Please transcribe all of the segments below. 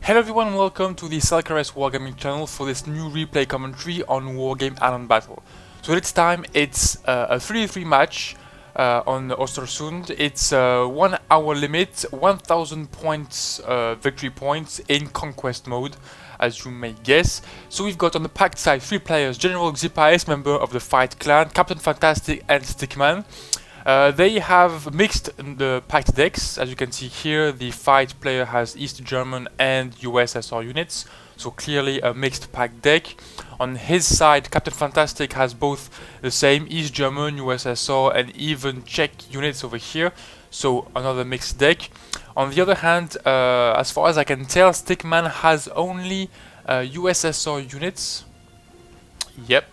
Hello everyone, welcome to the Selkares Wargaming channel for this new replay commentary on Wargame Island Battle. So this time it's a 3-3 match on Östersund. It's 1 hour limit, 1000 points victory points in conquest mode, as you may guess. So we've got on the packed side 3 players: General Selkares, member of the Fight Clan, Captain Fantastic and Stickman. They have mixed the packed decks. As you can see here, the Fight player has East German and USSR units, so clearly a mixed packed deck. On his side, Captain Fantastic has both the same East German, USSR and even Czech units over here, so another mixed deck. On the other hand, as far as I can tell, Stickman has only USSR units. Yep.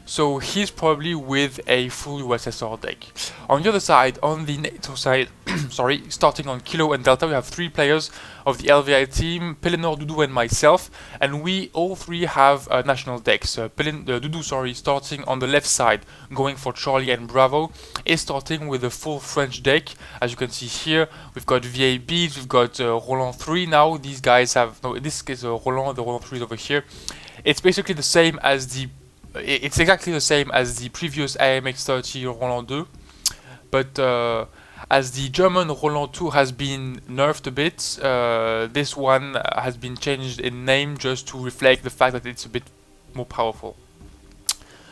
So he's probably with a full USSR deck. On the other side, on the NATO side, sorry, starting on Kilo and Delta, we have 3 players of the LVI team, Pelinor, Dudu and myself, and we all 3 have national decks. Dudu, sorry, starting on the left side, going for Charlie and Bravo, is starting with a full French deck. As you can see here, we've got VABs, we've got Roland 3 now. These guys have, no, this is Roland, the Roland 3 is over here. It's basically the same as it's exactly the same as the previous AMX30 Roland 2, but as the German Roland 2 has been nerfed a bit, this one has been changed in name just to reflect the fact that it's a bit more powerful.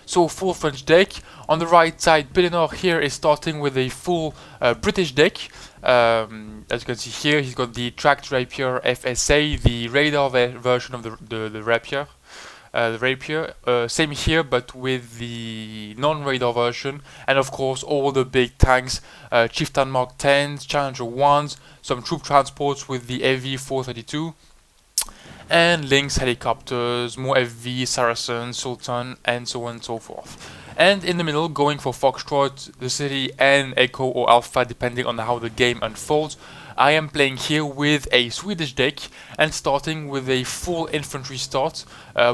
So full French deck. On the right side, Pelinor here is starting with a full British deck. As you can see here, he's got the tracked rapier FSA, the radar version of the rapier. The rapier, same here, but with the non-radar version, and of course all the big tanks, Chieftain Mark 10s, Challenger 1s, some troop transports with the FV-432, and Lynx helicopters, more FV, Saracen, Sultan, and so on and so forth. And in the middle, going for Foxtrot, the City, and Echo or Alpha, depending on how the game unfolds. I am playing here with a Swedish deck and starting with a full infantry start.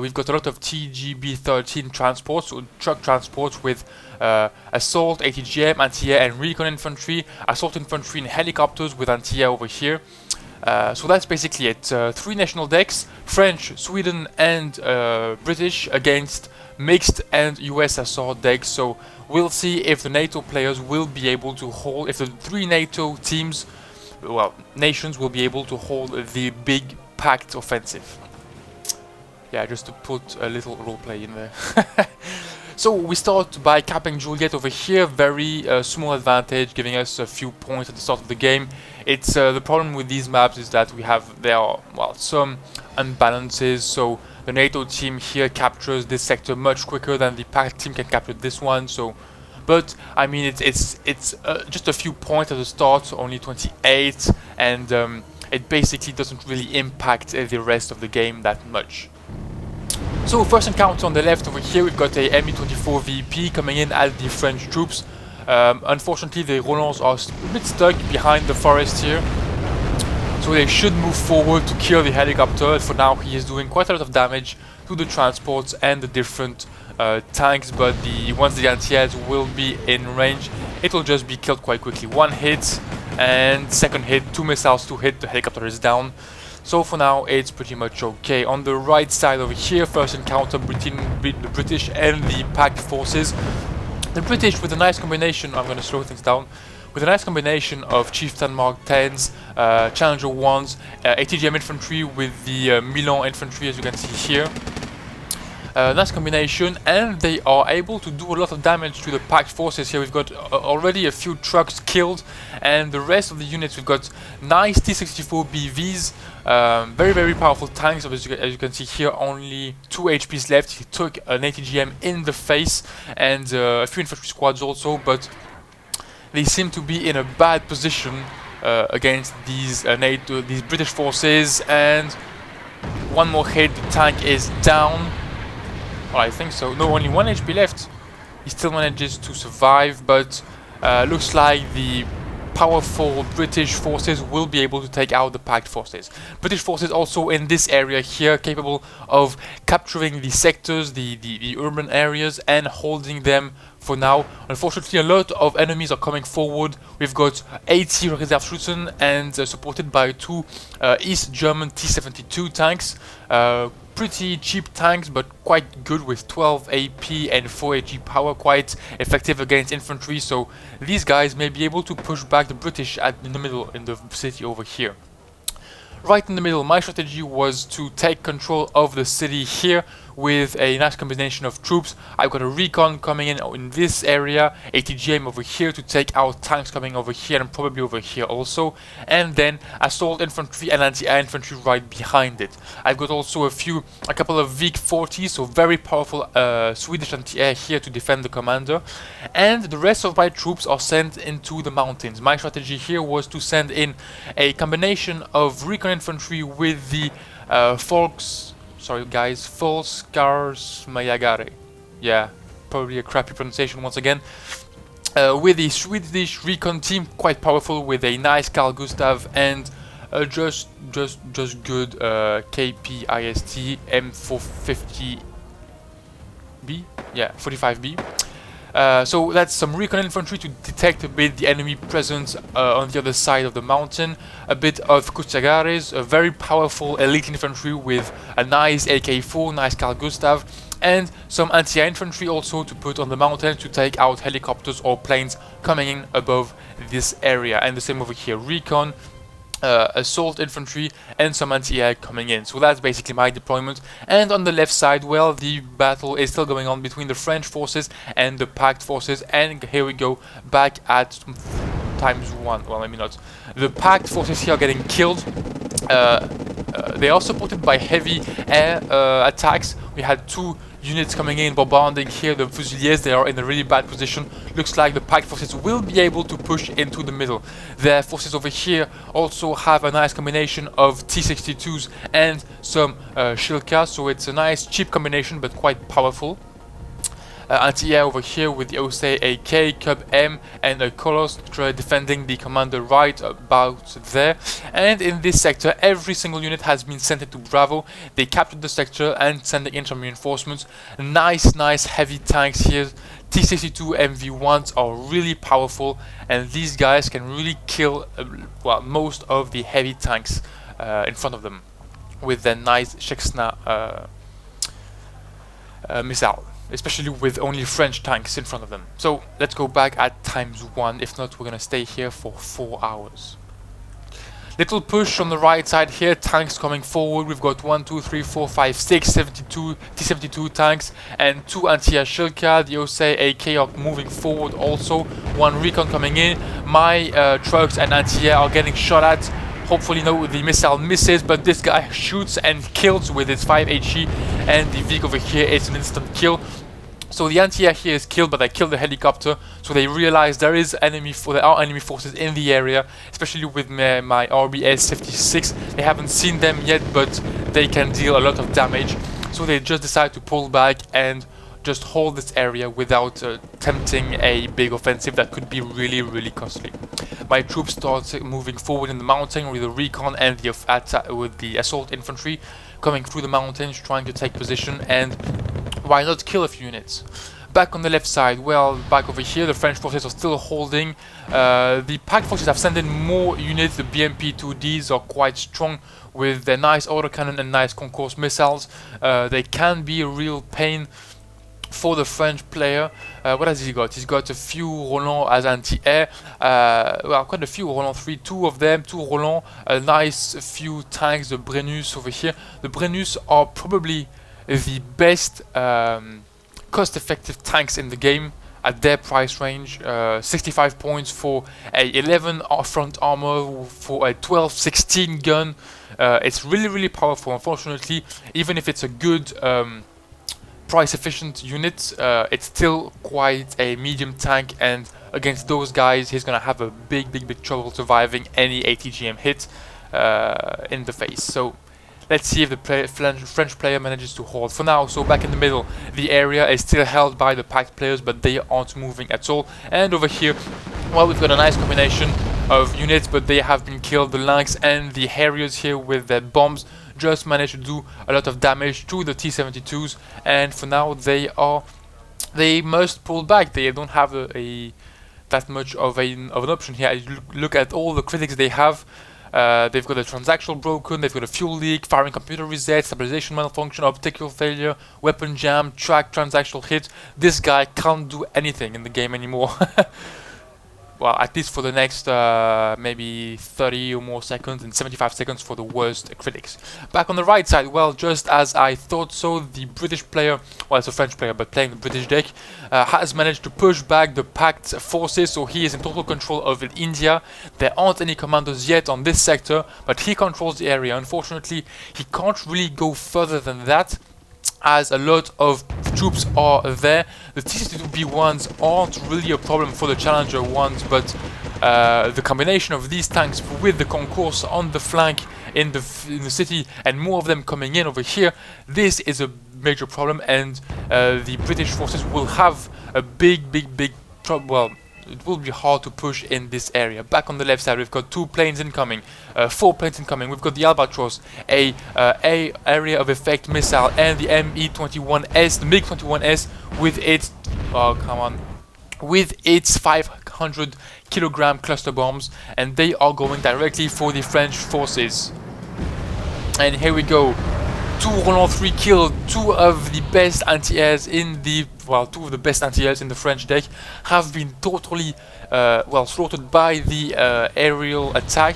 We've got a lot of TGB-13 transports, so truck transports with assault, ATGM, anti-air and recon infantry, assault infantry and helicopters with anti-air over here. So that's basically it. 3 national decks, French, Sweden and British against mixed and USSR decks. So we'll see if the NATO players will be able to hold, if the 3 NATO teams, well, nations will be able to hold the big packed offensive. Yeah, just to put a little roleplay in there. So we start by capping Juliet over here, very small advantage, giving us a few points at the start of the game. It's the problem with these maps is that there are well, some unbalances, so the NATO team here captures this sector much quicker than the packed team can capture this one. So, but I mean it's just a few points at the start, only 28, and it basically doesn't really impact the rest of the game that much. So first encounter on the left over here, we've got a Mi-24 VP coming in at the French troops. Unfortunately, the Rolands are a bit stuck behind the forest here, so they should move forward to kill the helicopter. For now, he is doing quite a lot of damage to the transports and the different tanks, but once the anti-airs will be in range, it will just be killed quite quickly. 1 hit, and second hit, 2 missiles to hit, the helicopter is down. So for now, it's pretty much okay. On the right side over here, first encounter between the British and the packed forces. The British with a nice combination, I'm going to slow things down, with a nice combination of Chieftain Mark 10s, Challenger 1s, ATGM infantry with the Milan infantry, as you can see here. Nice combination, and they are able to do a lot of damage to the packed forces here. We've got already a few trucks killed, and the rest of the units, we've got nice T-64 BVs, very powerful tanks. As you can see here, only 2 HPs left. He took an ATGM in the face, and a few infantry squads also, but they seem to be in a bad position against these these British forces. And one more hit, the tank is down. Well, I think so. No, only 1 HP left. He still manages to survive, but looks like the powerful British forces will be able to take out the Pact forces. British forces also in this area here capable of capturing the sectors, the urban areas, and holding them for now. Unfortunately, a lot of enemies are coming forward. We've got 80 Reserveschützen and supported by 2 East German T-72 tanks. Pretty cheap tanks, but quite good with 12 AP and 4 AG power, quite effective against infantry. So these guys may be able to push back the British in the middle in the city over here. Right in the middle, my strategy was to take control of the city here with a nice combination of troops. I've got a recon coming in this area, ATGM over here to take out tanks coming over here and probably over here also, and then assault infantry and anti-air infantry right behind it. I've got also a couple of VIG-40, so very powerful Swedish anti-air here to defend the commander, and the rest of my troops are sent into the mountains. My strategy here was to send in a combination of recon infantry with the Selkares Mayagare. Yeah, probably a crappy pronunciation once again. With the Swedish recon team, quite powerful with a nice Carl Gustav and just good KPIST M450B. Yeah, 45B. So that's some recon infantry to detect a bit the enemy presence on the other side of the mountain. A bit of Kutsagares, a very powerful elite infantry with a nice AK-4, nice Carl Gustav, and some anti-air infantry also to put on the mountain to take out helicopters or planes coming in above this area. And the same over here, recon, assault infantry, and some anti-air coming in. So that's basically my deployment. And on the left side, well, the battle is still going on between the French forces and the Pact forces, and here we go back at ×1. Well, maybe not. The Pact forces here are getting killed. They are supported by heavy air attacks. We had 2 units coming in, bombarding here the Fusiliers. They are in a really bad position. Looks like the Pact forces will be able to push into the middle. Their forces over here also have a nice combination of T-62s and some Shilka, so it's a nice cheap combination but quite powerful. Anti-air over here with the OSE AK, Cub M, and a Kolos defending the commander right about there. And in this sector, every single unit has been sent into Bravo. They captured the sector and sending in some reinforcements. Nice heavy tanks here. T-62 MV1s are really powerful, and these guys can really kill well, most of the heavy tanks in front of them with their nice Shexna missile, especially with only French tanks in front of them. So let's go back at ×1, if not we're gonna stay here for 4 hours. Little push on the right side here, tanks coming forward. We've got 1, 2, 3, 4, 5, 6 T-72 tanks and 2 anti-air Shilka. The OSE AK are moving forward also. 1 recon coming in. My trucks and anti-air are getting shot at. Hopefully no, the missile misses, but this guy shoots and kills with his 5 HE, and the VIG over here is an instant kill. So the anti-air here is killed, but I killed the helicopter, so they realize there are enemy forces in the area, especially with my RBS 56. They haven't seen them yet, but they can deal a lot of damage, so they just decide to pull back and just hold this area without tempting a big offensive that could be really costly. My troops start moving forward in the mountain with the recon and with the assault infantry coming through the mountains, trying to take position and why not kill a few units. Back on the left side, well, back over here, the French forces are still holding. The Pact forces have sent in more units. The BMP-2Ds are quite strong with their nice autocannon and nice concourse missiles. They can be a real pain for the French player. What has he got? He's got a few Roland as anti-air, well, quite a few Roland 3, 2 of them, 2 Roland, a nice few tanks, the Brennus over here. The Brennus are probably the best cost-effective tanks in the game at their price range. 65 points for a 11 front armor, for a 12-16 gun. It's really powerful. Unfortunately, even if it's a good price efficient unit, it's still quite a medium tank, and against those guys he's gonna have a big trouble surviving any ATGM hit in the face. So let's see if the French player manages to hold for now. So back in the middle, the area is still held by the Pact players, but they aren't moving at all. And over here, well, we've got a nice combination of units, but they have been killed. The Lynx and the Harriers here with their bombs just managed to do a lot of damage to the T-72s, and for now they must pull back. They don't have that much of an option here. You look at all the critics they have. They've got a transactional broken, they've got a fuel leak, firing computer reset, stabilization malfunction, optical failure, weapon jam, track transactional hit. This guy can't do anything in the game anymore. Well, at least for the next maybe 30 or more seconds, and 75 seconds for the worst critics. Back on the right side, well, just as I thought so, the British player, well, it's a French player, but playing the British deck, has managed to push back the Pact forces, so he is in total control of India. There aren't any commandos yet on this sector, but he controls the area. Unfortunately, he can't really go further than that, as a lot of troops are there. The T-62B1s aren't really a problem for the Challenger ones, but the combination of these tanks with the concourse on the flank in the city and more of them coming in over here, this is a major problem, and the British forces will have a big trouble. Well, it will be hard to push in this area. Back on the left side, we've got 2 planes incoming, 4 planes incoming. We've got the Albatros, a area of effect missile, and the ME-21S, the MiG-21S, with its with its 500 kilogram cluster bombs, and they are going directly for the French forces. And here we go. 2 Roland 3 killed, 2 of the best anti-airs in the, well, 2 of the best anti-airs in the French deck have been totally, well, slaughtered by the aerial attack.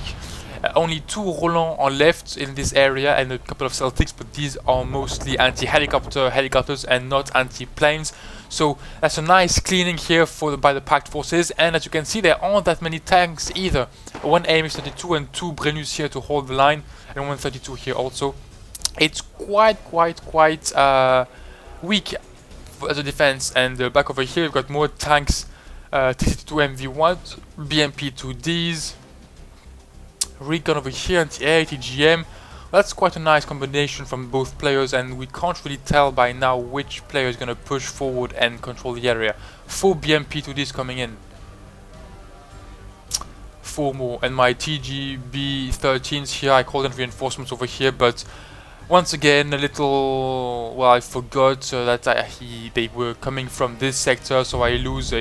Only 2 Roland are left in this area and a couple of Celtics, but these are mostly helicopters and not anti-planes. So that's a nice cleaning here by the Pact forces, and as you can see, there aren't that many tanks either. 1 AMX-32 and 2 Brennus here to hold the line, and 132 here also. It's quite weak as a defense, and back over here we've got more tanks, T-62 MV1, BMP-2Ds, recon over here, anti-air, TGM. That's quite a nice combination from both players, and we can't really tell by now which player is going to push forward and control the area. 4 BMP-2Ds coming in. 4 more, and my TGB-13s here, I call them reinforcements over here, but once again, a little, well, I forgot that they were coming from this sector, so I lose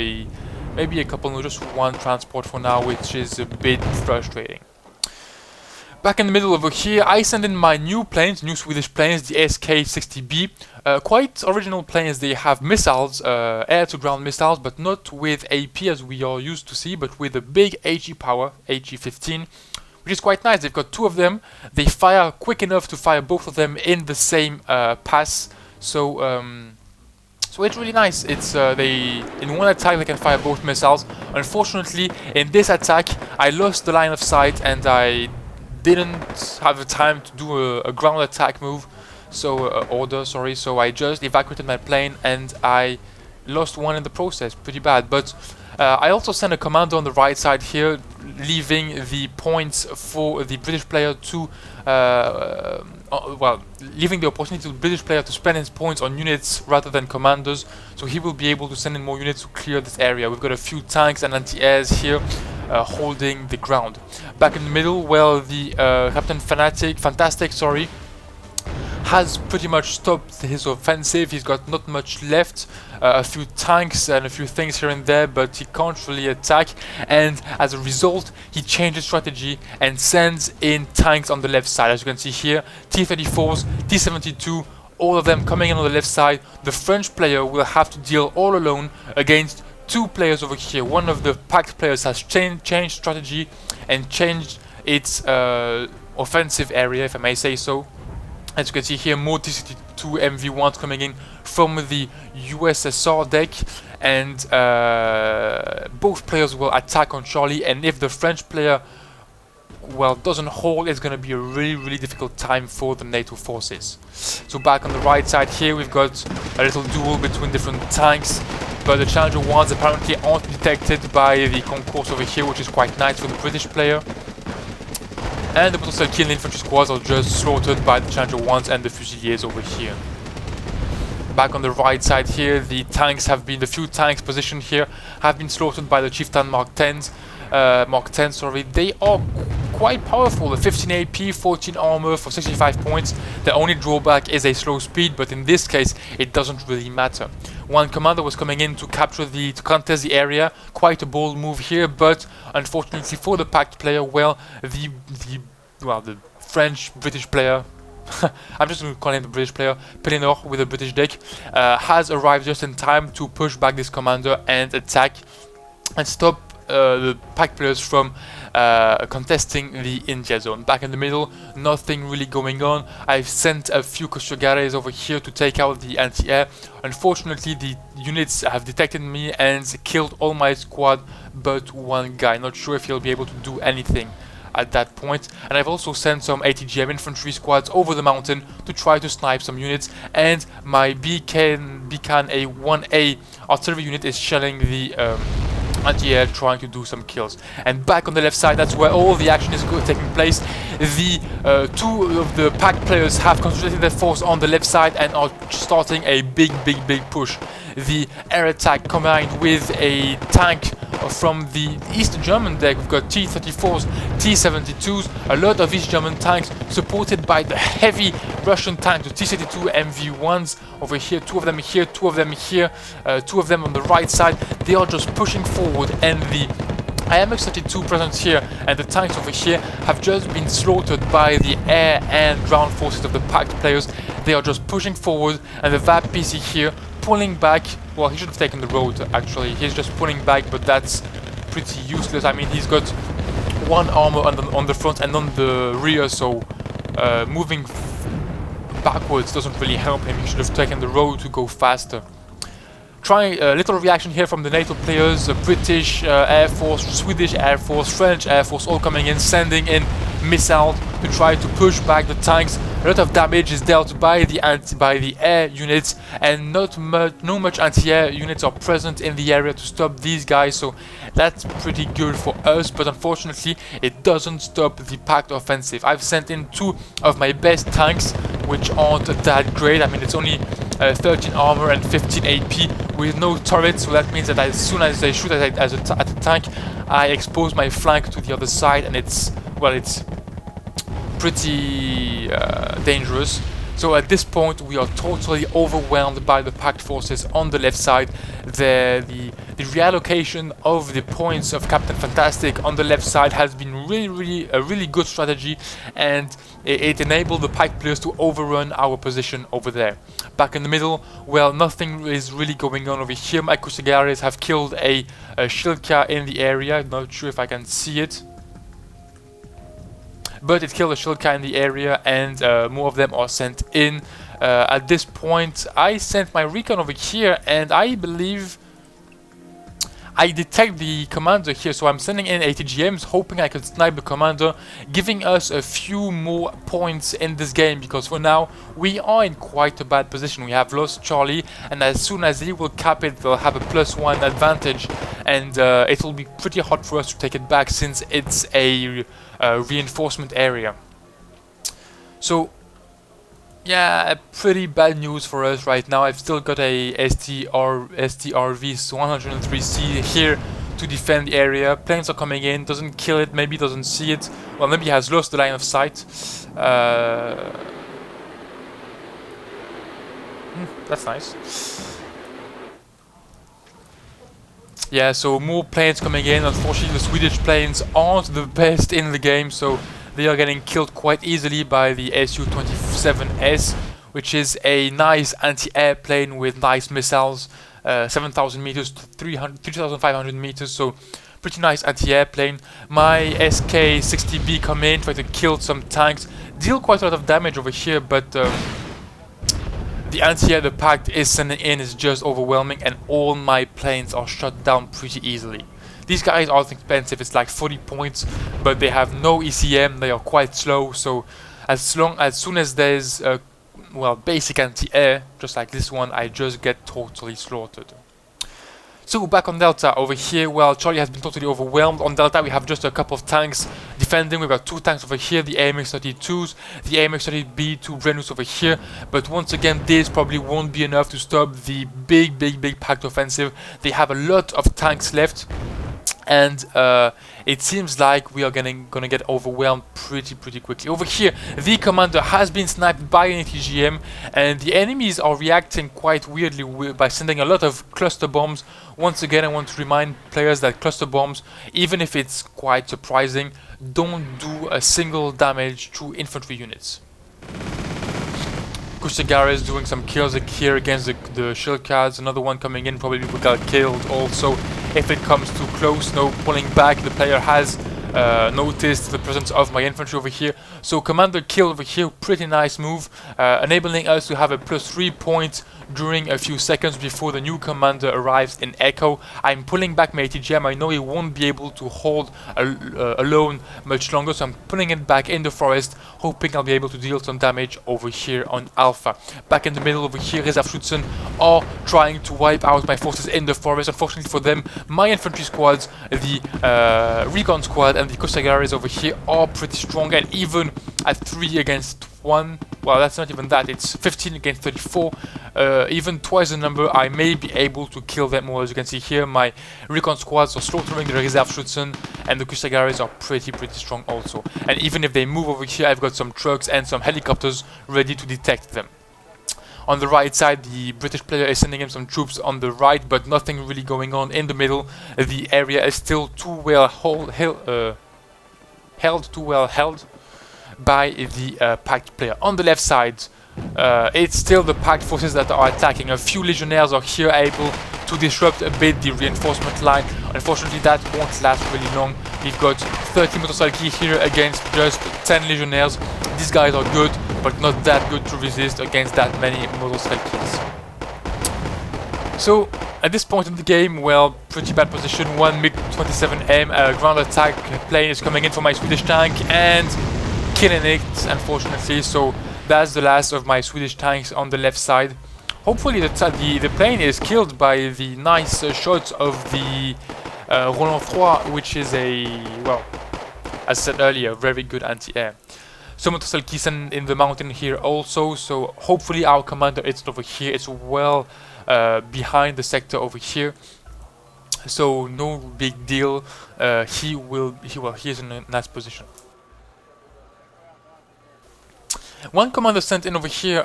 maybe a couple, no, just 1 transport for now, which is a bit frustrating. Back in the middle over here, I send in my new planes, new Swedish planes, the SK-60B. Quite original planes. They have missiles, air-to-ground missiles, but not with AP as we are used to see, but with a big HE power, HE-15. Which is quite nice. They've got 2 of them. They fire quick enough to fire both of them in the same pass. So it's really nice. It's in one attack they can fire both missiles. Unfortunately, in this attack, I lost the line of sight and I didn't have the time to do a ground attack move. So So I just evacuated my plane and I lost 1 in the process. Pretty bad. But I also sent a commando on the right side here, leaving the points for the British player to, well, leaving the opportunity to the British player to spend his points on units rather than commanders, so he will be able to send in more units to clear this area. We've got a few tanks and anti-airs here holding the ground. Back in the middle, well, the Captain Fantastic, sorry, has pretty much stopped his offensive. He's got not much left, a few tanks and a few things here and there, but he can't really attack, and as a result he changes strategy and sends in tanks on the left side. As you can see here, T-34s, T-72, all of them coming in on the left side. The French player will have to deal all alone against 2 players over here. One of the Pact players has changed strategy and changed its offensive area, if I may say so. As you can see here, more T-62 MV1s coming in from the USSR deck, and both players will attack on Charlie, and if the French player, well, doesn't hold, it's going to be a really difficult time for the NATO forces. So back on the right side here, we've got a little duel between different tanks, but the Challenger ones apparently aren't detected by the concourse over here, which is quite nice for the British player. And the potential kill infantry squads are just slaughtered by the Challenger 1s and the Fusiliers over here. Back on the right side here, the few tanks positioned here have been slaughtered by the Chieftain Mark 10s. Mark 10, sorry, they are quite powerful. 15 AP, 14 armor for 65 points. The only drawback is a slow speed, but in this case, it doesn't really matter. One commander was coming in to to contest the area. Quite a bold move here, but unfortunately for the packed player, well, the French-British player, I'm just going to call him the British player, Pellinor with a British deck, has arrived just in time to push back this commander and attack and stop the pack players from contesting the India zone. Back in the middle, nothing really going on. I've sent a few Selkares over here to take out the anti-air. Unfortunately, the units have detected me and killed all my squad but one guy. Not sure if he'll be able to do anything at that point. And I've also sent some ATGM infantry squads over the mountain to try to snipe some units, and my Beacon a 1A artillery unit is shelling the anti-air, trying to do some kills. And back on the left side, that's where all the action is taking place. The two of the pack players have concentrated their force on the left side and are starting a big push. The air attack combined with a tank from the East German deck. We've got T-34s, T-72s, a lot of East German tanks supported by the heavy Russian tanks, the T-32 MV1s over here, two of them here, two of them here, two of them on the right side. They are just pushing forward, and the IMX-32 present here and the tanks over here have just been slaughtered by the air and ground forces of the packed players. They are just pushing forward, and the VAP PC here pulling back. Well, he should have taken the road actually. He's just pulling back, but that's pretty useless. I mean, he's got one armor on the front and on the rear, so moving backwards doesn't really help him. He should have taken the road to go faster. Trying a little reaction here from the NATO players, British Air Force, Swedish Air Force, French Air Force, all coming in, sending in missiles to try to push back the tanks. A lot of damage is dealt by the air units, and no much anti-air units are present in the area to stop these guys, so that's pretty good for us, but unfortunately it doesn't stop the packed offensive. I've sent in two of my best tanks, which aren't that great. I mean, it's only 13 armor and 15 AP with no turrets, so that means that as soon as they shoot at a tank, I expose my flank to the other side, and it's pretty dangerous. So at this point we are totally overwhelmed by the packed forces on the left side. The reallocation of the points of Captain Fantastic on the left side has been a really good strategy, and it enabled the packed players to overrun our position over there. Back in the middle, well, nothing is really going on over here. My Selkares have killed a Shilka in the area. Not sure if I can see it, but it killed a Shilka in the area, and more of them are sent in. At this point, I sent my recon over here, and I believe I detect the commander here, so I'm sending in ATGMs, hoping I could snipe the commander, giving us a few more points in this game, because for now we are in quite a bad position. We have lost Charlie, and as soon as he will cap it, they'll have a +1 advantage, and it will be pretty hard for us to take it back, since it's a reinforcement area. So yeah, pretty bad news for us right now. I've still got a STRV 103C here to defend the area. Planes are coming in, doesn't kill it, maybe doesn't see it. Well, maybe he has lost the line of sight. That's nice. Yeah, so more planes coming in. Unfortunately, the Swedish planes aren't the best in the game, so they are getting killed quite easily by the Su-27S, which is a nice anti-air plane with nice missiles, 7,000 meters to 3,500 meters, so pretty nice anti-air plane. My SK-60B come in, try to kill some tanks, deal quite a lot of damage over here, but the anti-air the pact is sending in is just overwhelming, and all my planes are shut down pretty easily. These guys aren't expensive, it's like 40 points, but they have no ECM, they are quite slow, so as soon as there's well, basic anti-air, just like this one, I just get totally slaughtered. So back on Delta, over here, well, Charlie has been totally overwhelmed. On Delta we have just a couple of tanks defending. We've got two tanks over here, the AMX-32s, the AMX-30B to Brennus over here, but once again this probably won't be enough to stop the big packed offensive. They have a lot of tanks left, and it seems like we are gonna get overwhelmed pretty quickly. Over here, the commander has been sniped by an ATGM, and the enemies are reacting quite weirdly by sending a lot of cluster bombs. Once again, I want to remind players that cluster bombs, even if it's quite surprising, don't do a single damage to infantry units. Selkares doing some kills here against the Selkares. Another one coming in, probably will get killed also if it comes too close. No pulling back. The player has noticed the presence of my infantry over here. So commander kill over here, pretty nice move, enabling us to have a +3 point during a few seconds before the new commander arrives in Echo. I'm pulling back my ATGM. I know he won't be able to hold alone much longer, so I'm putting it back in the forest, hoping I'll be able to deal some damage over here on Alpha. Back in the middle over here, Reserveschützen are trying to wipe out my forces in the forest. Unfortunately for them, my infantry squads, the recon squad and the Selkares over here are pretty strong, and even at 3 against 1, well, that's not even that, it's 15 against 34, even twice the number, I may be able to kill them all. As you can see here, my recon squads are slaughtering the Reserveschützen, and the Selkares are pretty strong also. And even if they move over here, I've got some trucks and some helicopters ready to detect them. On the right side, the British player is sending in some troops on the right, but nothing really going on in the middle. The area is still too well held by the packed player. On the left side, it's still the packed forces that are attacking. A few legionnaires are here able to disrupt a bit the reinforcement line. Unfortunately, that won't last really long. We've got 30 motorcycles here against just 10 legionnaires. These guys are good, but not that good to resist against that many motorcycles. So at this point in the game, well, pretty bad position. One MiG-27M ground attack plane is coming in for my Swedish tank and killing it, unfortunately. So that's the last of my Swedish tanks on the left side. Hopefully the plane is killed by the nice shots of the Roland 3, which is a, well, as I said earlier, very good anti-air. Some motorcycles in the mountain here also, so hopefully our commander is over here. It's well behind the sector over here, so no big deal. He's in a nice position. One commander sent in over here.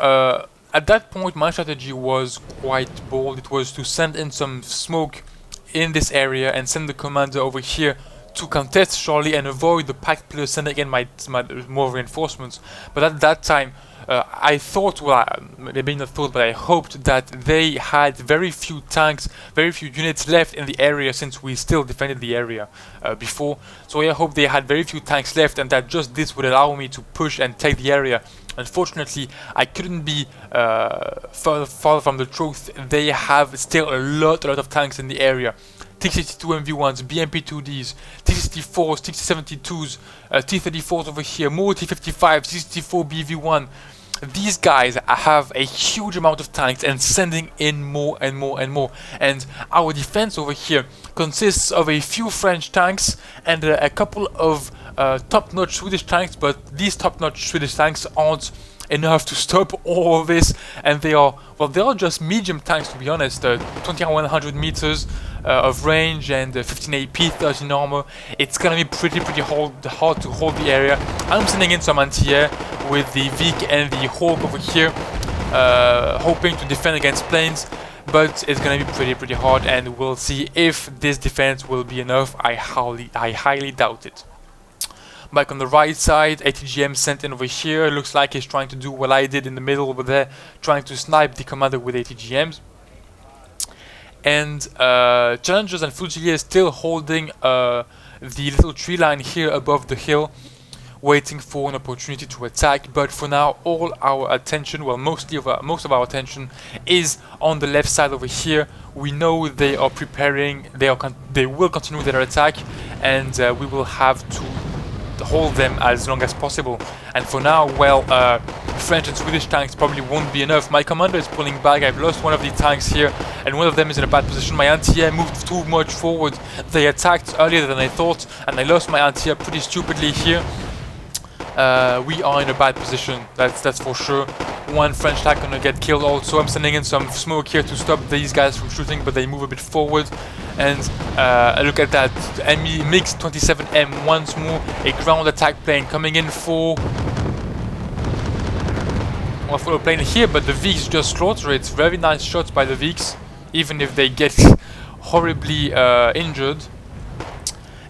At that point, my strategy was quite bold. It was to send in some smoke in this area and send the commander over here to contest Charlie and avoid the packed players sending in my more reinforcements. But at that time, I thought, well, maybe not thought, but I hoped that they had very few tanks, very few units left in the area, since we still defended the area before. So I hope they had very few tanks left, and that just this would allow me to push and take the area. Unfortunately, I couldn't be far from the truth. They have still a lot of tanks in the area. T-62 MV1s, BMP-2Ds, T-64s, T-72s, T-34s over here, more T-55s, T-64 BV1. These guys have a huge amount of tanks and sending in more and more and more. And our defense over here consists of a few French tanks and a couple of top-notch Swedish tanks, but these top-notch Swedish tanks aren't enough to stop all of this, and they are just medium tanks, to be honest. 2100 meters of range and 15 AP, 13 armor. It's gonna be pretty hard to hold the area. I'm sending in some anti-air with the Vic and the Hawk over here, hoping to defend against planes, but it's gonna be pretty hard, and we'll see if this defense will be enough. I highly doubt it. Back on the right side, ATGM sent in over here. Looks like he's trying to do what I did in the middle over there, trying to snipe the commander with ATGMs. And Challengers and Fusiliers still holding the little tree line here above the hill, waiting for an opportunity to attack. But for now, all our attention, well, most of our attention is on the left side over here. We know they are preparing. They will continue their attack, and we will have to hold them as long as possible. And for now, well, French and Swedish tanks probably won't be enough. My commander is pulling back. I've lost one of the tanks here, and one of them is in a bad position. My anti-air moved too much forward. They attacked earlier than I thought, and I lost my anti-air pretty stupidly here. we are in a bad position. That's for sure. One French tank gonna get killed also. I'm sending in some smoke here to stop these guys from shooting, but they move a bit forward. And look at that, enemy mixed 27M once more, a ground attack plane coming in for a plane here, but the Viks just slaughter it. Very nice shots by the Viks, even if they get horribly injured.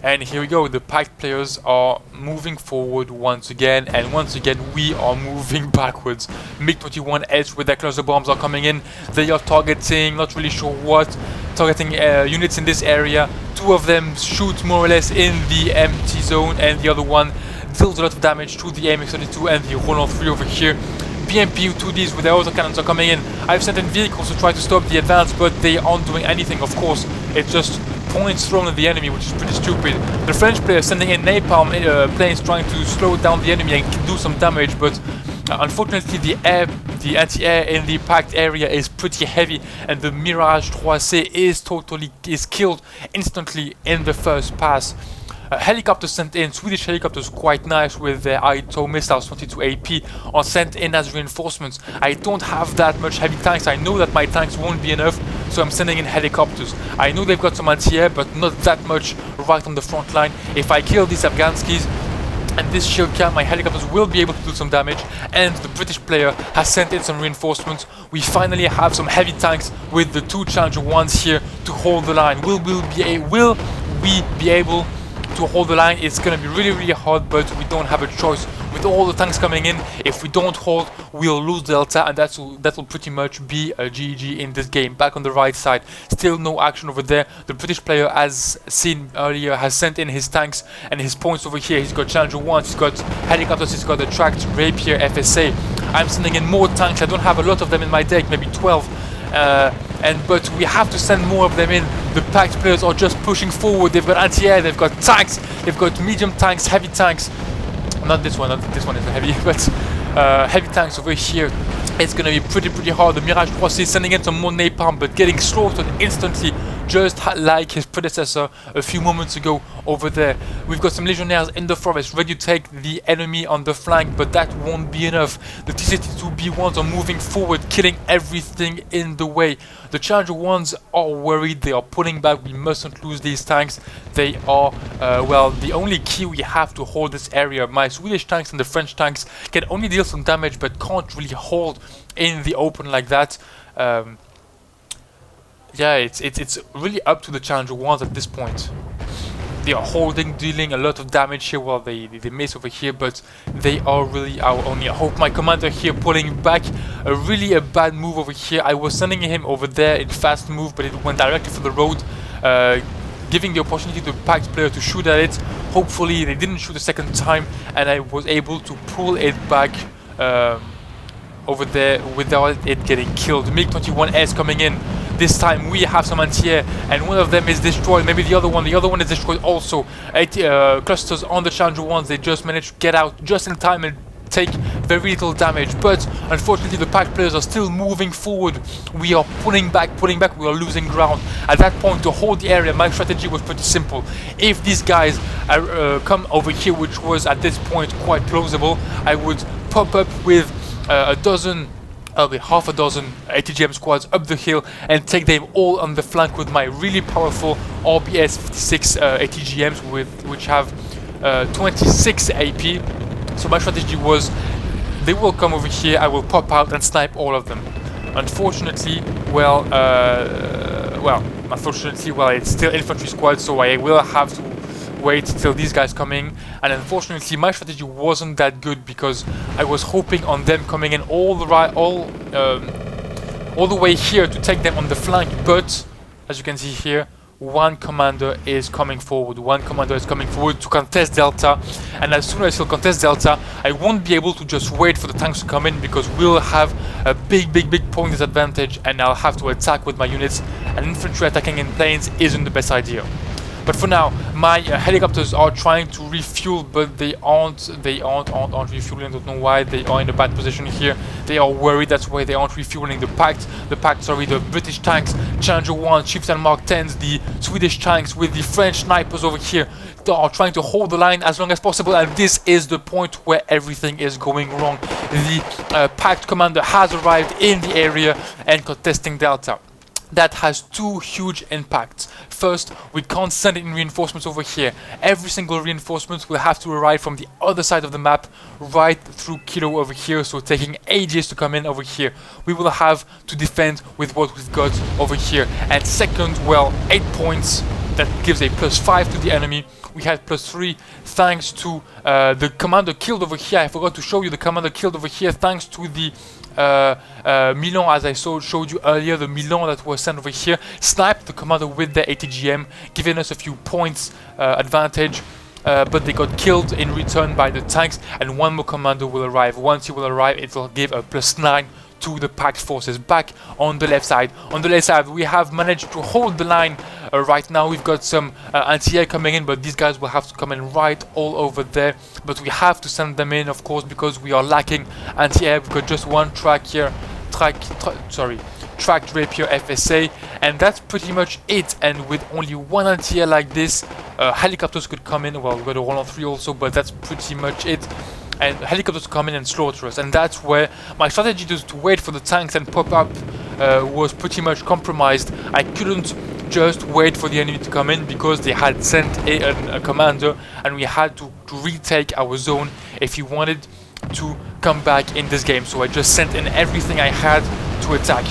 And here we go, the packed players are moving forward once again, and once again we are moving backwards. MiG-21S with their cluster bombs are coming in. They are targeting, not really sure what, targeting units in this area. Two of them shoot more or less in the empty zone, and the other one deals a lot of damage to the AMX-32 and the Roland 3 over here. BMP-2Ds with their autocannons are coming in. I've sent in vehicles to try to stop the advance, but they aren't doing anything, of course. It's just points thrown at the enemy, which is pretty stupid. The French player sending in napalm planes trying to slow down the enemy and do some damage, but unfortunately the anti-air in the packed area is pretty heavy, and the Mirage 3C is killed instantly in the first pass. Helicopters sent in, Swedish helicopters, quite nice with their ITO missiles 22 AP, are sent in as reinforcements. I don't have that much heavy tanks. I know that my tanks won't be enough, so I'm sending in helicopters. I know they've got some anti-air, but not that much right on the front line. If I kill these Afghanskis and this shield cam, my helicopters will be able to do some damage, and the British player has sent in some reinforcements. We finally have some heavy tanks with the two Challenger 1s here to hold the line. Will we be able to hold the line? It's gonna be really hard, but we don't have a choice. With all the tanks coming in, if we don't hold, we'll lose Delta, and that will pretty much be a GG in this game. Back on the right side, still no action over there. The British player, as seen earlier, has sent in his tanks and his points over here. He's got Challenger 1, he's got helicopters, he's got the tracked Rapier FSA. I'm sending in more tanks. I don't have a lot of them in my deck, maybe 12. But we have to send more of them in. The packed players are just pushing forward. They've got anti-air, they've got tanks, they've got medium tanks, heavy tanks. Not this one is heavy, but heavy tanks over here. It's gonna be pretty hard. The Mirage 3C is sending in some more napalm, but getting slaughtered instantly, just like his predecessor a few moments ago over there. We've got some Legionnaires in the forest ready to take the enemy on the flank, but that won't be enough. The T-62B1s are moving forward, killing everything in the way. The Challenger 1s are worried, they are pulling back. We mustn't lose these tanks. They are, well, the only key we have to hold this area. My Swedish tanks and the French tanks can only deal some damage, but can't really hold in the open like that. Yeah, it's really up to the Challenger 1s at this point. They are holding, dealing a lot of damage here while they miss over here, but they are really our only hope. My commander here pulling back, a bad move over here. I was sending him over there in fast move, but it went directly for the road, giving the opportunity to the packed player to shoot at it. Hopefully they didn't shoot a second time, and I was able to pull it back over there without it getting killed. MiG-21S coming in. This time we have some anti-air, and one of them is destroyed. Maybe the other one is destroyed also. 80 clusters on the Challenger 1s. They just managed to get out just in time and take very little damage. But unfortunately the packed players are still moving forward. We are pulling back, we are losing ground. At that point, to hold the area, my strategy was pretty simple. If these guys come over here, which was at this point quite plausible, I would pop up with half a dozen ATGM squads up the hill and take them all on the flank with my really powerful RBS 56 ATGMs which have 26 AP. So my strategy was, they will come over here, I will pop out and snipe all of them. Unfortunately, it's still infantry squad, so I will have to wait till these guys coming. And unfortunately my strategy wasn't that good, because I was hoping on them coming in all the way here to take them on the flank, but as you can see here, one commander is coming forward to contest Delta, and as soon as he'll contest Delta, I won't be able to just wait for the tanks to come in, because we'll have a big point disadvantage, and I'll have to attack with my units, and infantry attacking in planes isn't the best idea. But for now, my helicopters are trying to refuel, but they aren't refueling. I don't know why. They are in a bad position here. They are worried, that's why they aren't refueling. The British tanks, Challenger 1, Chiefs and Mark 10s, the Swedish tanks with the French snipers over here, they are trying to hold the line as long as possible, and this is the point where everything is going wrong. The Pact commander has arrived in the area and contesting Delta. That has two huge impacts. First, we can't send in reinforcements over here. Every single reinforcement will have to arrive from the other side of the map, right through Kilo over here, so taking ages to come in over here. We will have to defend with what we've got over here. And second, well, 8 points, that gives a +5 to the enemy. We had +3 thanks to the commander killed over here. I forgot to show you the commander killed over here thanks to the Milan, as I showed you earlier. The Milan that was sent over here sniped the commander with their ATGM, giving us a few points advantage, but they got killed in return by the tanks, and one more commander will arrive. Once he will arrive, it will give a +9 to the Pact forces. Back on the left side. On the left side, we have managed to hold the line. Right now we've got some anti-air coming in, but these guys will have to come in right all over there. But we have to send them in, of course, because we are lacking anti-air. We've got just one track here, tracked Rapier FSA, and that's pretty much it. And with only one anti-air like this, helicopters could come in. Well, we've got a Roland 3 also, but that's pretty much it. And helicopters come in and slaughter us, and that's where my strategy to wait for the tanks and pop up was pretty much compromised. I couldn't just wait for the enemy to come in because they had sent a commander, and we had to retake our zone if we wanted to come back in this game. So I just sent in everything I had to attack.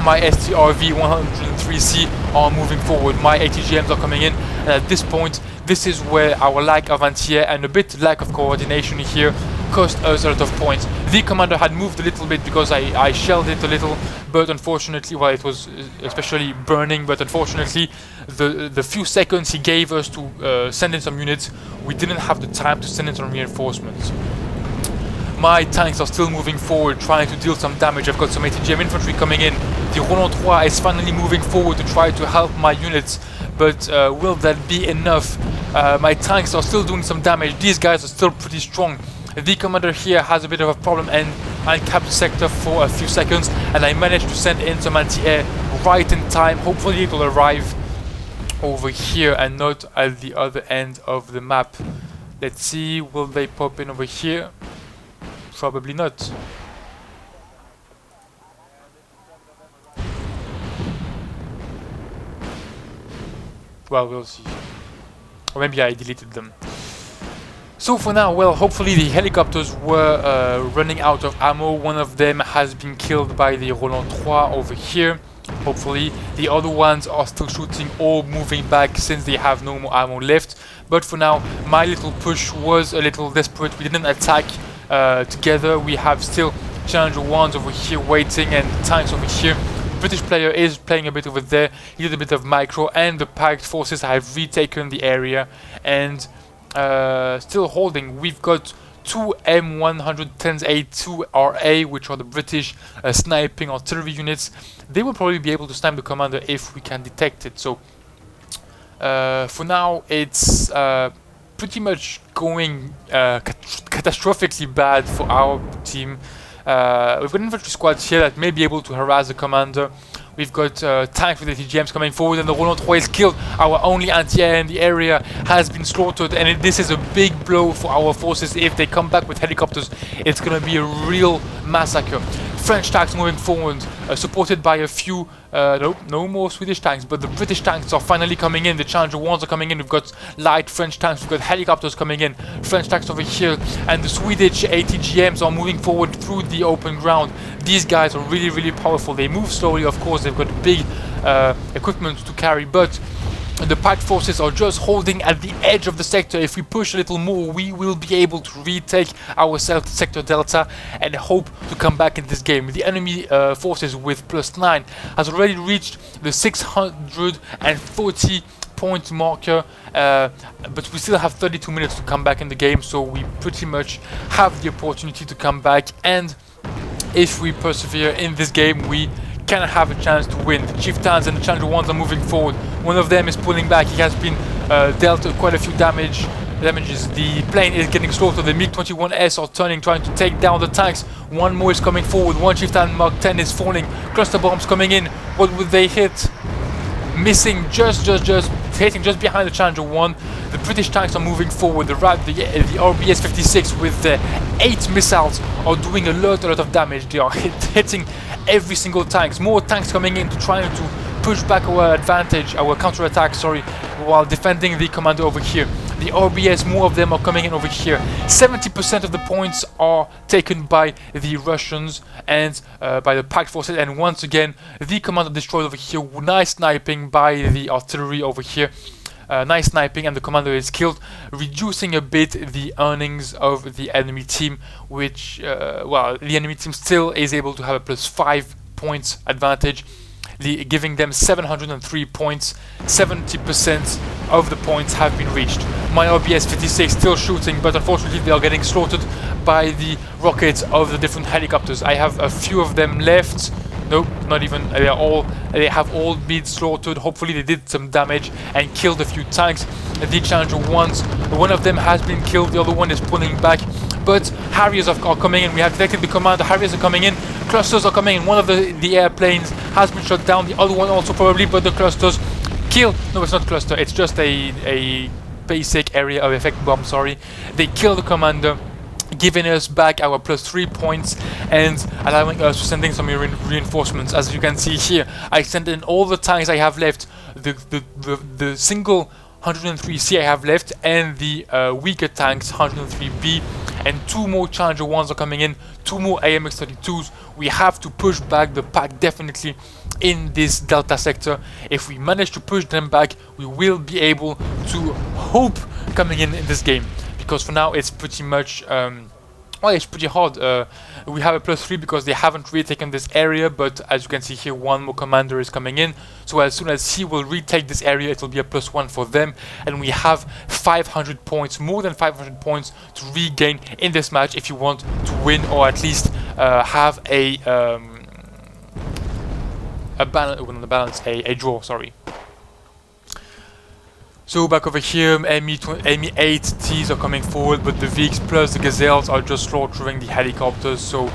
My STRV 103C are moving forward, my ATGMs are coming in, and at this point, this is where our lack of anti-air and a bit lack of coordination here cost us a lot of points. The commander had moved a little bit because I shelled it a little, but unfortunately, well, it was especially burning, but unfortunately, the few seconds he gave us to send in some units, we didn't have the time to send in some reinforcements. My tanks are still moving forward, trying to deal some damage. I've got some ATGM infantry coming in. The Roland 3 is finally moving forward to try to help my units, but will that be enough? My tanks are still doing some damage. These guys are still pretty strong. The commander here has a bit of a problem and capped the sector for a few seconds, and I managed to send in some anti-air right in time. Hopefully it will arrive over here and not at the other end of the map. Let's see, will they pop in over here? Probably not. Well, we'll see. Or maybe I deleted them. So for now, well, hopefully the helicopters were running out of ammo. One of them has been killed by the Roland 3 over here. Hopefully the other ones are still shooting or moving back since they have no more ammo left. But for now, my little push was a little desperate. We didn't attack together. We have still Challenger 1s over here waiting and tanks over here. British player is playing a bit over there. He did a bit of micro, and the Pact forces have retaken the area and still holding. We've got two M110A2RA, which are the British sniping artillery units. They will probably be able to snipe the commander if we can detect it. So for now, it's pretty much going catastrophically bad for our team. We've got infantry squads here that may be able to harass the commander. We've got tanks with ATGMs coming forward, and the Roland 3 is killed. Our only anti-air in the area has been slaughtered, and this is a big blow for our forces. If they come back with helicopters, it's going to be a real massacre. French tanks moving forward, supported by a few, no more Swedish tanks, but the British tanks are finally coming in. The Challenger 1s are coming in. We've got light French tanks, we've got helicopters coming in, French tanks over here, and the Swedish ATGMs are moving forward through the open ground. These guys are really, really powerful. They move slowly, of course, they've got big equipment to carry, but the Pact forces are just holding at the edge of the sector. If we push a little more, we will be able to retake our sector Delta and hope to come back in this game. The enemy forces with +9 has already reached the 640 point marker, but we still have 32 minutes to come back in the game, so we pretty much have the opportunity to come back, and if we persevere in this game, we can have a chance to win. The Chieftains and the Challenger 1s are moving forward. One of them is pulling back. He has been dealt quite a few damages. The plane is getting slaughtered. The MiG-21S are turning, trying to take down the tanks. One more is coming forward. One Chieftain Mark 10 is falling. Cluster bombs coming in. What would they hit? Missing, just hitting just behind the Challenger 1. The British tanks are moving forward. The RBS 56 with the 8 missiles are doing a lot of damage. They are hitting every single tank. More tanks coming in to try to push back our advantage, our counter-attack, sorry, while defending the commander over here. The RBS, more of them are coming in over here. 70% of the points are taken by the Russians and by the Pact forces. And once again, the commander destroyed over here. Nice sniping by the artillery over here. Nice sniping, and the commander is killed, reducing a bit the earnings of the enemy team, which, well, the enemy team still is able to have a +5 points advantage, giving them 703 points. 70% of the points have been reached. My RBS 56 still shooting, but unfortunately they are getting slaughtered by the rockets of the different helicopters. I have a few of them left. Nope, not even. They have all been slaughtered. Hopefully they did some damage and killed a few tanks. The Challenger 1s, one of them has been killed, the other one is pulling back. But Harriers are coming in. We have detected the commander. Harriers are coming in. Clusters are coming in. One of the airplanes has been shot down. The other one also probably, but the clusters kill. No, it's not cluster. It's just a basic area of effect bomb. Sorry, they kill the commander, giving us back our +3 points and allowing us to send in some reinforcements. As you can see here, I sent in all the tanks I have left. The single 103C I have left, and the weaker tanks 103B, and 2 more Challenger 1s are coming in, 2 more AMX-32s. We have to push back the pack definitely in this Delta sector. If we manage to push them back, we will be able to hope coming in this game, because for now it's pretty much well, it's pretty hard. We have a +3 because they haven't really taken this area, but as you can see here, one more commander is coming in. So as soon as he will retake this area, it will be a +1 for them, and we have 500 points, more than 500 points to regain in this match if you want to win, or at least have a balance, a draw. Sorry. So back over here, ME-8Ts are coming forward, but the VIGs plus the Gazelles are just slaughtering the helicopters, so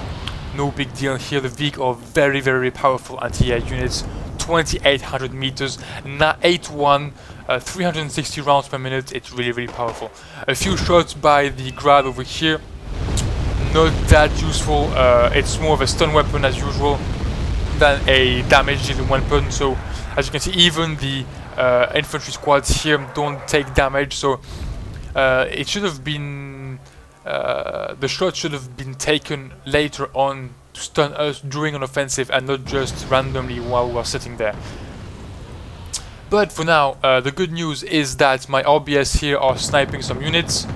no big deal here. The VIG are very powerful anti-air units, 2800 meters, 8-1, 360 rounds per minute. It's really powerful. A few shots by the Grad over here, not that useful. It's more of a stun weapon as usual than a damage dealing weapon, so as you can see, even the infantry squads here don't take damage, so it should have been the shot should have been taken later on to stun us during an offensive and not just randomly while we're sitting there. But for now, the good news is that my RBS here are sniping some units,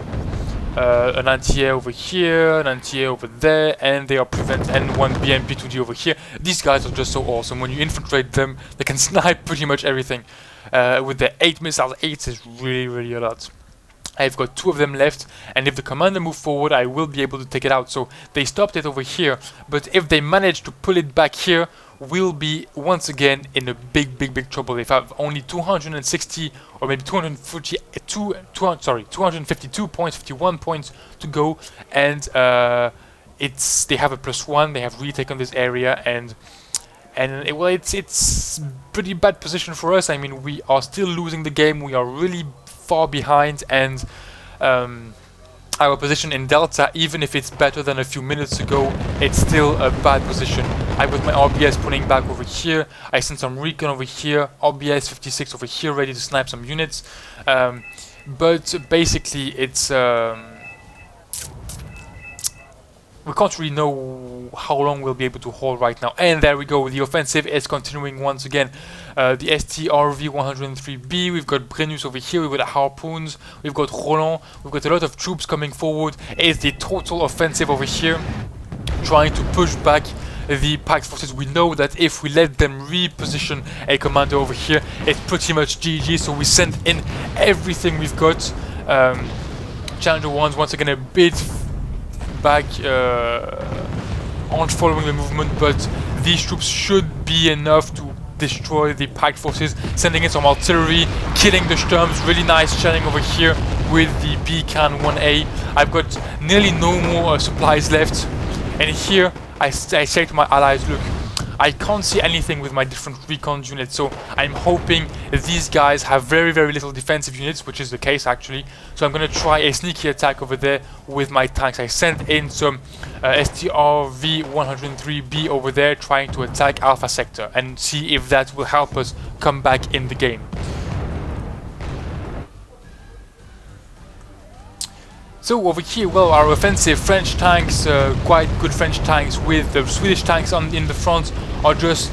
an anti-air over here, an anti-air over there, and they are and one BMP-2D over here. These guys are just so awesome. When you infiltrate them, they can snipe pretty much everything. With the 8 missiles, 8 is really a lot. I've got 2 of them left, and if the commander moves forward, I will be able to take it out. So they stopped it over here, but if they manage to pull it back here, we'll be once again in a big trouble. If I have only 260 or maybe 252 points, 51 points to go, and they have a +1. They have retaken this area, and well, it's pretty bad position for us. I mean, we are still losing the game. We are really far behind, and our position in Delta, even if it's better than a few minutes ago, it's still a bad position. I got my RBS pulling back over here. I sent some recon over here. RBS 56 over here, ready to snipe some units. But basically, it's we can't really know how long we'll be able to hold right now. And there we go, the offensive is continuing once again. The STRV 103B, we've got Brennus over here, we've got Harpoons, we've got Roland, we've got a lot of troops coming forward. It's the total offensive over here, trying to push back the Pact forces. We know that if we let them reposition a commander over here, it's pretty much GG, so we send in everything we've got. Challenger 1s once again a bit back, aren't following the movement, but these troops should be enough to destroy the Pact forces, sending in some artillery, killing the Sturms. Really nice shelling over here with the Beacon 1A. I've got nearly no more supplies left, and here I say to my allies, look, I can't see anything with my different recon units, so I'm hoping these guys have very little defensive units, which is the case actually. So I'm going to try a sneaky attack over there with my tanks. I sent in some STRV 103B over there trying to attack Alpha Sector and see if that will help us come back in the game. So over here, well, our offensive French tanks, quite good French tanks with the Swedish tanks in the front, are just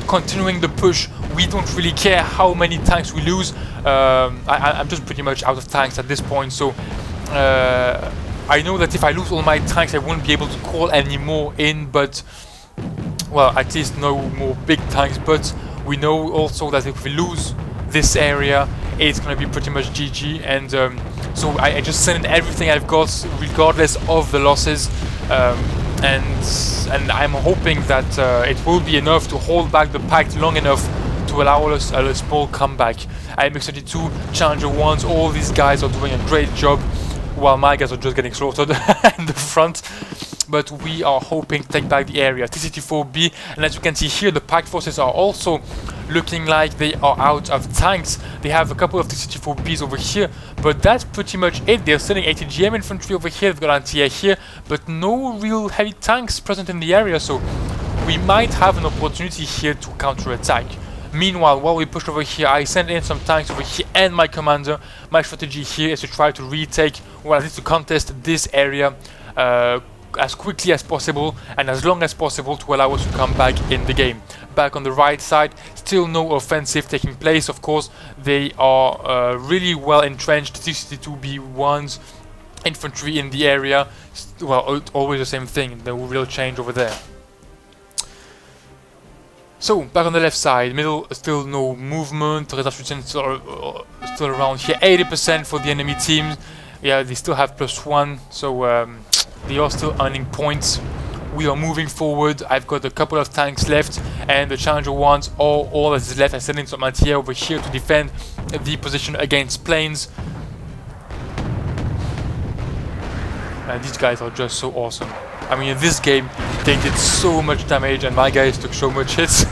continuing the push. We don't really care how many tanks we lose. I'm just pretty much out of tanks at this point, so I know that if I lose all my tanks I won't be able to call any more in, but well, at least no more big tanks. But we know also that if we lose this area, it's gonna be pretty much GG, and so I just send in everything I've got regardless of the losses, and I'm hoping that it will be enough to hold back the Pact long enough to allow us a small comeback. IMX-32, Challenger 1s, all these guys are doing a great job, while my guys are just getting slaughtered in the front. But we are hoping to take back the area. T-64B, and as you can see here, the Pact forces are also looking like they are out of tanks. They have a couple of T-64Bs over here, but that's pretty much it. They're sending ATGM infantry over here, they've got anti-air here, but no real heavy tanks present in the area, so we might have an opportunity here to counter-attack. Meanwhile, while we push over here, I send in some tanks over here and my commander. My strategy here is to try to retake, well, at least to contest this area as quickly as possible and as long as possible to allow us to come back in the game. Back on the right side, still no offensive taking place, of course. They are really well entrenched, T-62B1s, infantry in the area. Well, always the same thing, no real change over there. So, back on the left side, middle, still no movement, still around here, 80% for the enemy team. Yeah, they still have +1, so they are still earning points. We are moving forward. I've got a couple of tanks left, and the Challenger 1s are all that is left. I'm sending some anti-air over here to defend the position against planes. And these guys are just so awesome. I mean, in this game, they did so much damage, and my guys took so much hits.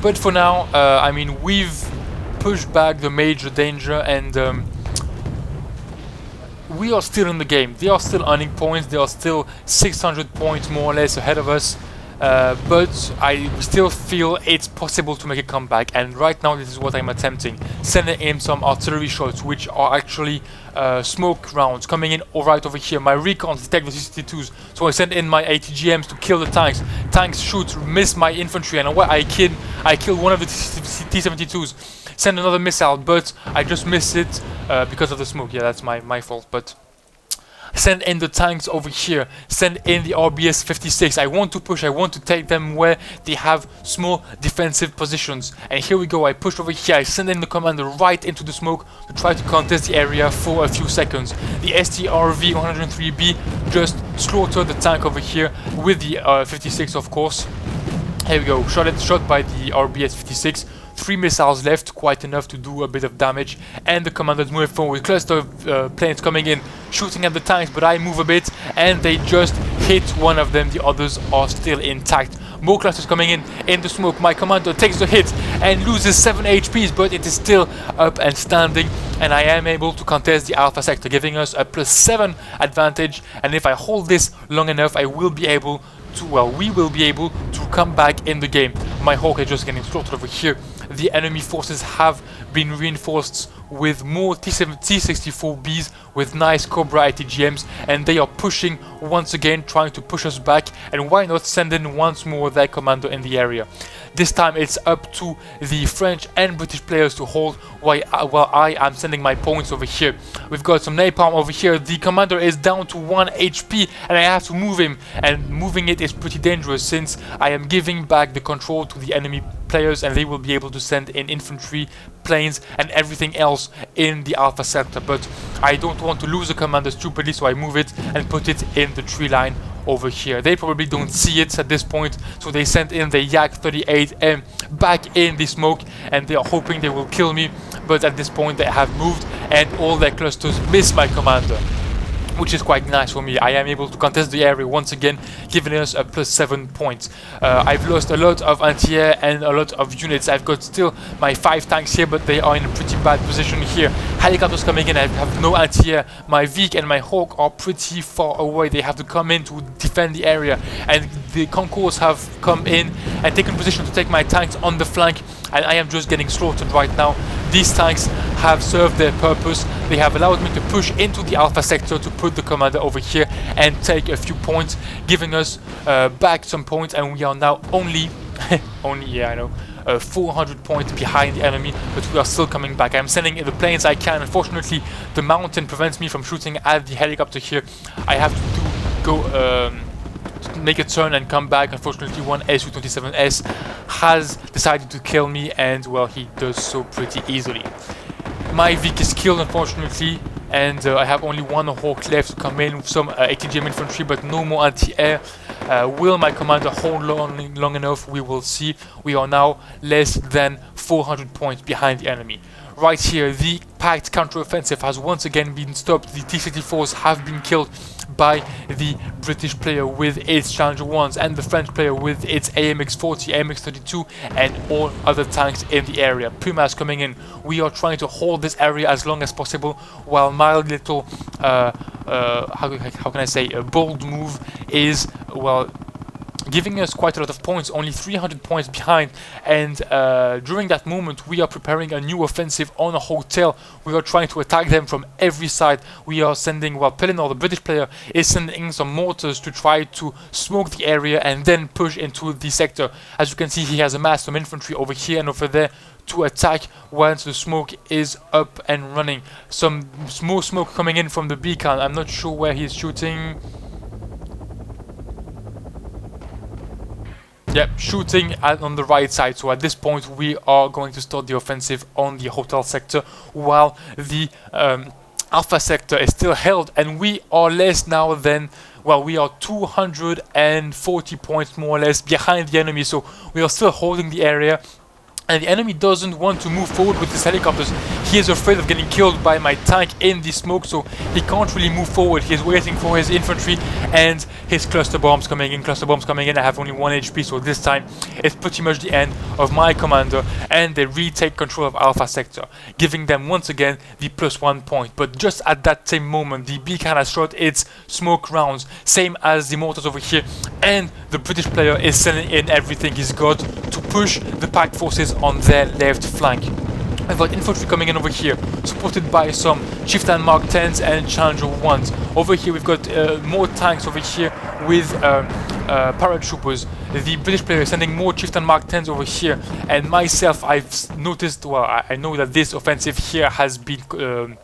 But for now, I mean, we've pushed back the major danger, and we are still in the game. They are still earning points. They are still 600 points more or less ahead of us. But I still feel it's possible to make a comeback, and right now this is what I'm attempting. Sending in some artillery shots, which are actually smoke rounds coming in right over here. My recons detect the C-62s, so I send in my ATGMs to kill the tanks. Tanks shoot, miss my infantry, and I kill one of the T-72s. Send another missile, but I just missed it because of the smoke. Yeah, that's my fault, but send in the tanks over here, send in the RBS 56. I want to push, I want to take them where they have small defensive positions. And here we go, I push over here, I send in the commander right into the smoke to try to contest the area for a few seconds. The STRV 103B just slaughtered the tank over here with the 56, of course. Here we go, shot by the RBS 56. 3 missiles left, quite enough to do a bit of damage, and the commander's moving forward. Cluster of planes coming in, shooting at the tanks, but I move a bit, and they just hit one of them. The others are still intact. More clusters coming in the smoke. My commander takes the hit and loses 7 HPs, but it is still up and standing, and I am able to contest the Alpha sector, giving us a +7 advantage. And if I hold this long enough, I will be able to, well, we will be able to come back in the game. My Hawk is just getting slaughtered over here. The enemy forces have been reinforced with more T-64Bs with nice Cobra ATGMs, and they are pushing once again, trying to push us back. And why not send in once more their commander in the area? This time it's up to the French and British players to hold while I am sending my points over here. We've got some napalm over here. The commander is down to 1 HP and I have to move him, and moving it is pretty dangerous since I am giving back the control to the enemy players, and they will be able to send in infantry, planes and everything else in the Alpha sector. But I don't want to lose the commander stupidly, so I move it and put it in the tree line over here. They probably don't see it at this point, so they sent in the Yak 38M back in the smoke, and they are hoping they will kill me, but at this point they have moved and all their clusters miss my commander, which is quite nice for me. I am able to contest the area once again, giving us a +7 points. I've lost a lot of anti-air and a lot of units. I've got still my 5 tanks here, but they are in a pretty bad position here. Helicopters coming in, I have no anti-air. My Vik and my Hawk are pretty far away. They have to come in to defend the area, and the Concourse have come in and taken position to take my tanks on the flank, and I am just getting slaughtered right now. These tanks have served their purpose. They have allowed me to push into the Alpha sector to put the commander over here and take a few points, giving us back some points, and we are now only, yeah, I know, 400 points behind the enemy, but we are still coming back. I'm sending in the planes I can. Unfortunately, the mountain prevents me from shooting at the helicopter here. I have to go make a turn and come back. Unfortunately, one SU-27S has decided to kill me, and well, he does so pretty easily. My Vik is killed, unfortunately, and I have only one Hawk left to come in with some ATGM infantry, but no more anti-air. Will my commander hold long enough? We will see. We are now less than 400 points behind the enemy. Right here, the packed counter-offensive has once again been stopped. The T-64s have been killed by the British player with its Challenger 1s and the French player with its AMX-40, AMX-32 and all other tanks in the area. Pumas coming in. We are trying to hold this area as long as possible, while my little, how can I say, a bold move is, well, giving us quite a lot of points, only 300 points behind, and during that moment we are preparing a new offensive on a hotel. We are trying to attack them from every side. We are sending, well, Pellinor, the British player, is sending some mortars to try to smoke the area and then push into the sector. As you can see, he has amassed some infantry over here and over there to attack once the smoke is up and running. Some more smoke coming in from the beacon. I'm not sure where he's shooting. Yep, shooting on the right side. So at this point we are going to start the offensive on the hotel sector, while the Alpha sector is still held, and we are less now than, well, we are 240 points more or less behind the enemy. So we are still holding the area, and the enemy doesn't want to move forward with his helicopters. He is afraid of getting killed by my tank in the smoke, so he can't really move forward. He is waiting for his infantry and his cluster bombs coming in. Cluster bombs coming in. I have only 1 HP, so this time it's pretty much the end of my commander, and they retake control of Alpha sector, giving them once again the +1 point. But just at that same moment, the beacon has shot its smoke rounds, same as the mortars over here, and the British player is sending in everything he's got to push the packed forces on their left flank. I've got infantry coming in over here, supported by some Chieftain Mark 10s and Challenger 1s. Over here we've got more tanks over here with paratroopers. The British player is sending more Chieftain Mark 10s over here, and myself, I've noticed, well, I know that this offensive here has been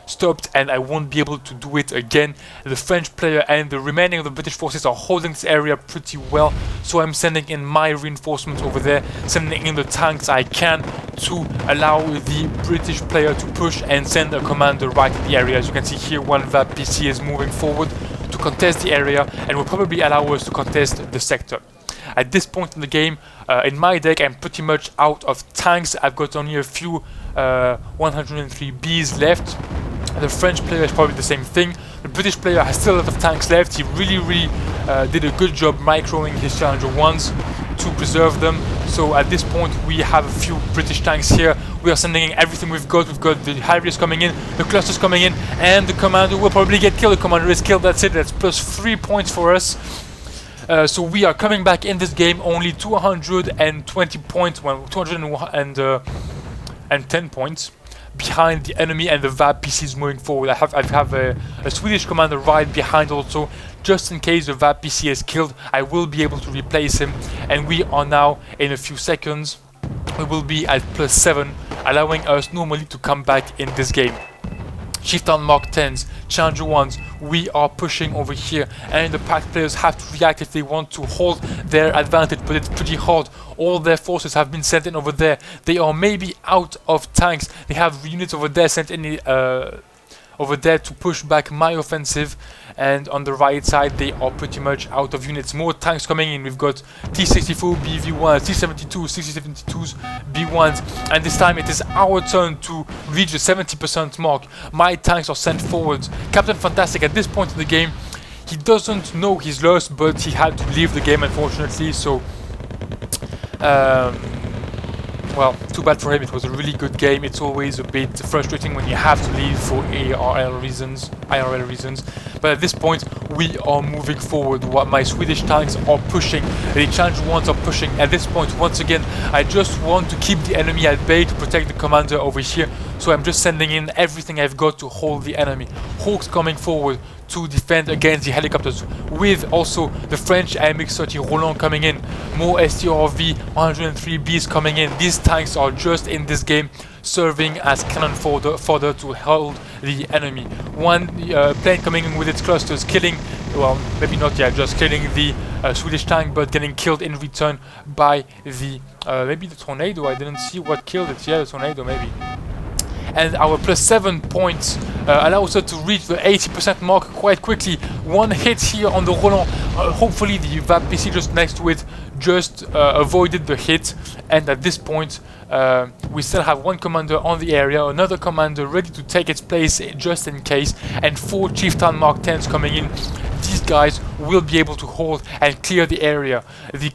stopped, and I won't be able to do it again. The French player and the remaining of the British forces are holding this area pretty well, so I'm sending in my reinforcements over there, sending in the tanks I can to allow the British player to push and send a commander right in the area. As you can see here, one VAP PC is moving forward to contest the area and will probably allow us to contest the sector. At this point in the game, in my deck, I'm pretty much out of tanks. I've got only a few 103Bs left. The French player is probably the same thing. The British player has still a lot of tanks left. He really did a good job microing his Challenger 1s to preserve them. So at this point we have a few British tanks here. We are sending in everything we've got. We've got the Harriers coming in, the clusters coming in, and the commander will probably get killed. The commander is killed, that's it. That's +3 points for us. So we are coming back in this game only 220 points, well, 210 points behind the enemy, and the VAP PC is moving forward. I have a Swedish commander right behind also, just in case the VAP PC is killed. I will be able to replace him, and we are now, in a few seconds, we will be at +7, allowing us normally to come back in this game. Chieftain Mark 10s, Challenger 1s, we are pushing over here, and the packed players have to react if they want to hold their advantage, but it's pretty hard. All their forces have been sent in over there. They are maybe out of tanks. They have units over there sent in over there to push back my offensive, and on the right side they are pretty much out of units. More tanks coming in. We've got T-64 BV1s, T-72, 6072s B1s, and this time it is our turn to reach the 70% mark. My tanks are sent forward. Captain Fantastic at this point in the game, he doesn't know he's lost, but he had to leave the game unfortunately, so well, too bad for him. It was a really good game. It's always a bit frustrating when you have to leave for IRL reasons. But at this point, we are moving forward. What my Swedish tanks are pushing, the Challenger ones are pushing. At this point, once again, I just want to keep the enemy at bay to protect the commander over here. So I'm just sending in everything I've got to hold the enemy. Hawks coming forward to defend against the helicopters, with also the French AMX-30 Roland coming in, more STRV 103Bs coming in. These tanks are just in this game serving as cannon fodder to hold the enemy. One plane coming in with its clusters, killing, well, maybe not yet, just killing the Swedish tank, but getting killed in return by the, maybe the Tornado. I didn't see what killed it. Yeah, the Tornado maybe. And our +7 points allows us to reach the 80% mark quite quickly. One hit here on the Roland. Hopefully the VAP-PC just next to it just avoided the hit. And at this point, we still have one commander on the area, another commander ready to take its place just in case, and 4 Chieftain Mark 10s coming in. These guys will be able to hold and clear the area. The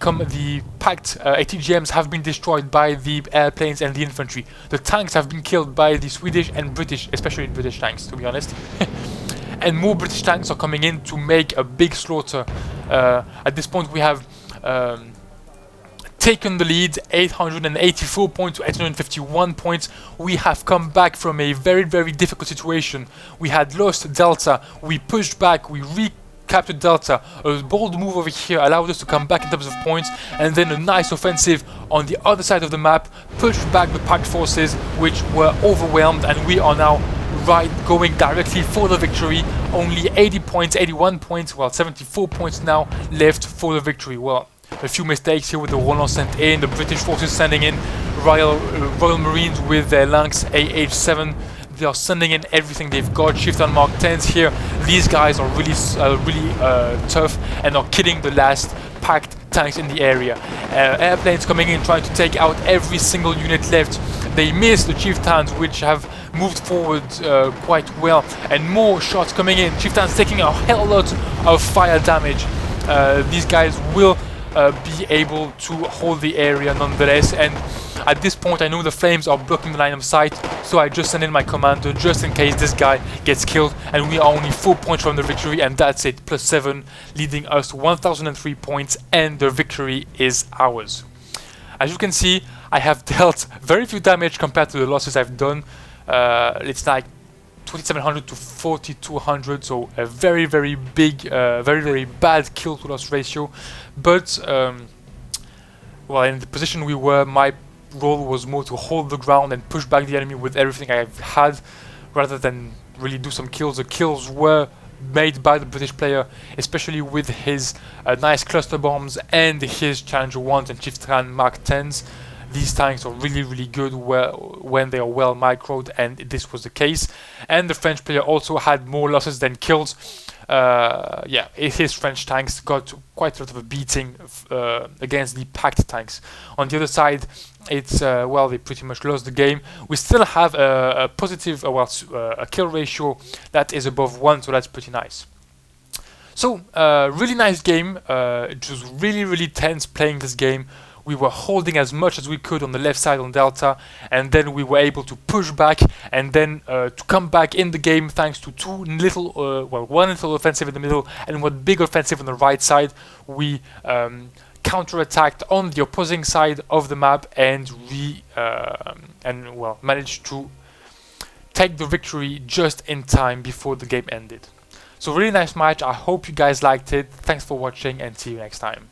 packed ATGMs have been destroyed by the airplanes and the infantry. The tanks have been killed by the Swedish and British, especially British tanks, to be honest. And more British tanks are coming in to make a big slaughter. At this point, we have taken the lead, 884 points to 851 points. We have come back from a very, very difficult situation. We had lost Delta, we pushed back, we recaptured Delta. A bold move over here allowed us to come back in terms of points, and then a nice offensive on the other side of the map pushed back the packed forces, which were overwhelmed, and we are now going directly for the victory. Only 80 points, 81 points, well 74 points now left for the victory. Well, a few mistakes here with the Roland sent in, the British forces sending in Royal Marines with their Lynx AH-7. They are sending in everything they've got. Chieftain Mark 10s here. These guys are really tough and are killing the last packed tanks in the area. Airplanes coming in trying to take out every single unit left. They miss the Chieftains, which have moved forward quite well, and more shots coming in. Chieftains taking a hell lot of fire damage. These guys will be able to hold the area nonetheless, and at this point I know the flames are blocking the line of sight, so I just send in my commander just in case this guy gets killed, and we are only 4 points from the victory, and that's it, +7, leading us to 1003 points, and the victory is ours. As you can see, I have dealt very few damage compared to the losses I've done. It's like 2700 to 4200, so a very, very big, very bad kill to loss ratio. But well, in the position we were, my role was more to hold the ground and push back the enemy with everything I've had, rather than really do some kills. The kills were made by the British player, especially with his nice cluster bombs and his Challenger 1s and Chieftain Mark 10s. These tanks are really good when they are well microed, and this was the case. And the French player also had more losses than kills. Yeah, his French tanks got quite a lot of a beating against the packed tanks. On the other side, it's well, they pretty much lost the game. We still have a positive, a kill ratio that is above 1, so that's pretty nice. So, really nice game. It was really tense playing this game. We were holding as much as we could on the left side on Delta, and then we were able to push back and then to come back in the game thanks to one little offensive in the middle and one big offensive on the right side. We counter-attacked on the opposing side of the map, and we managed to take the victory just in time before the game ended. So really nice match. I hope you guys liked it. Thanks for watching, and see you next time.